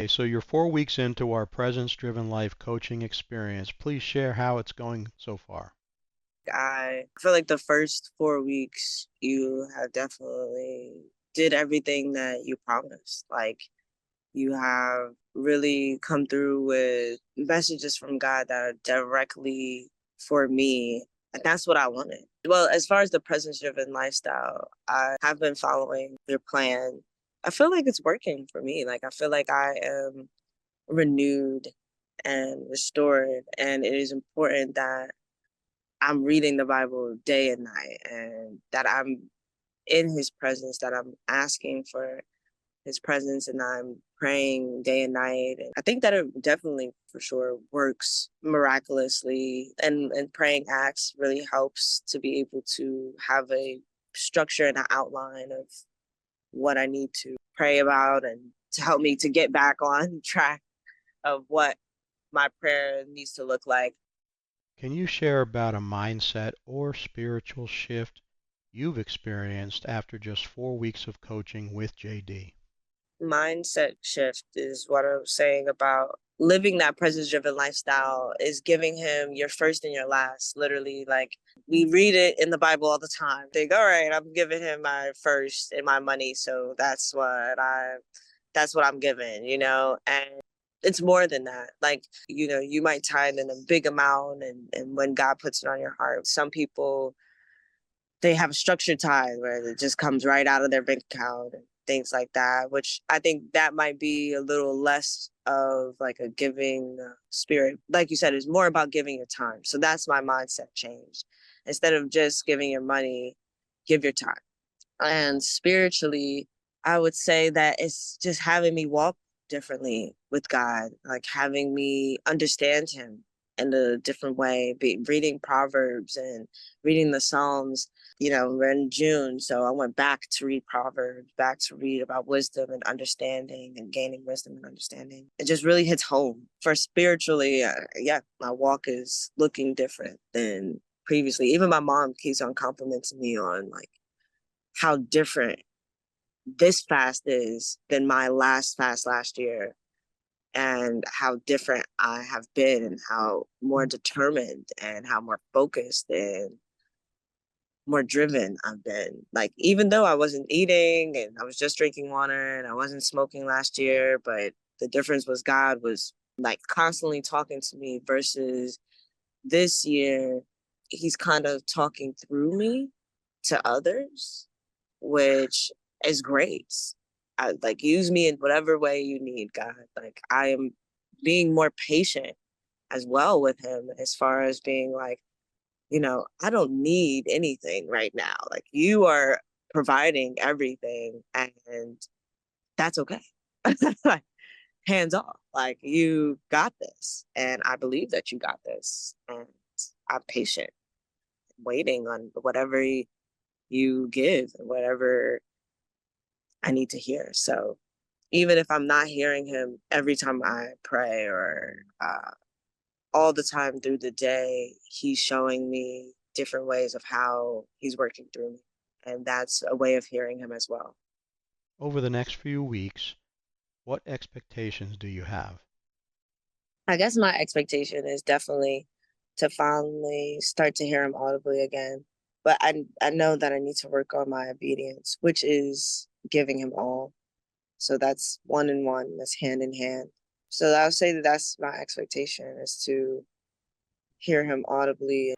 Okay, so you're 4 weeks into our presence-driven life coaching experience. Please share how it's going so far. I feel like the first 4 weeks you have definitely did everything that you promised. Like you have really come through with messages from God that are directly for me. And that's what I wanted. Well, as far as the presence driven lifestyle, I have been following your plan. I feel like it's working for me. Like I feel like I am renewed and restored. And it is important that I'm reading the Bible day and night and that I'm in his presence, that I'm asking for his presence and I'm praying day and night. And I think that it definitely for sure works miraculously and praying acts really helps to be able to have a structure and an outline of what I need to pray about and to help me to get back on track of what my prayer needs to look like. Can you share about a mindset or spiritual shift you've experienced after just 4 weeks of coaching with JD? Mindset shift is what I was saying about living that presence driven lifestyle is giving him your first and your last. Literally, like we read it in the Bible all the time. Think, all right, I'm giving him my first and my money, so that's what I'm giving, and it's more than that. Like, you might tithe in a big amount and when God puts it on your heart. Some people they have a structured tithe where it just comes right out of their bank account and things like that, which I think that might be a little less of like a giving spirit. Like you said, it's more about giving your time. So that's my mindset change. Instead of just giving your money, give your time. And spiritually, I would say that it's just having me walk differently with God, like having me understand Him in a different way, reading Proverbs and reading the Psalms. We're in June, so I went back to read Proverbs, back to read about wisdom and understanding and gaining wisdom and understanding. It just really hits home. For spiritually, yeah, my walk is looking different than previously. Even my mom keeps on complimenting me on like how different this fast is than my last fast last year and how different I have been and how more determined and how more focused and more driven I've been. Like, even though I wasn't eating and I was just drinking water and I wasn't smoking last year, but the difference was God was like constantly talking to me versus this year, he's kind of talking through me to others, which is great. Like use me in whatever way you need, God. Like I am being more patient as well with him as far as being like, I don't need anything right now. Like you are providing everything and that's okay. Like hands off. Like you got this. And I believe that you got this. And I'm patient, waiting on whatever you give and whatever I need to hear. So even if I'm not hearing him every time I pray or all the time through the day, he's showing me different ways of how he's working through me. And that's a way of hearing him as well. Over the next few weeks, what expectations do you have? I guess my expectation is definitely to finally start to hear him audibly again. But I know that I need to work on my obedience, which is giving him all. So that's one in one, that's hand in hand. So I'll say that that's my expectation is to hear him audibly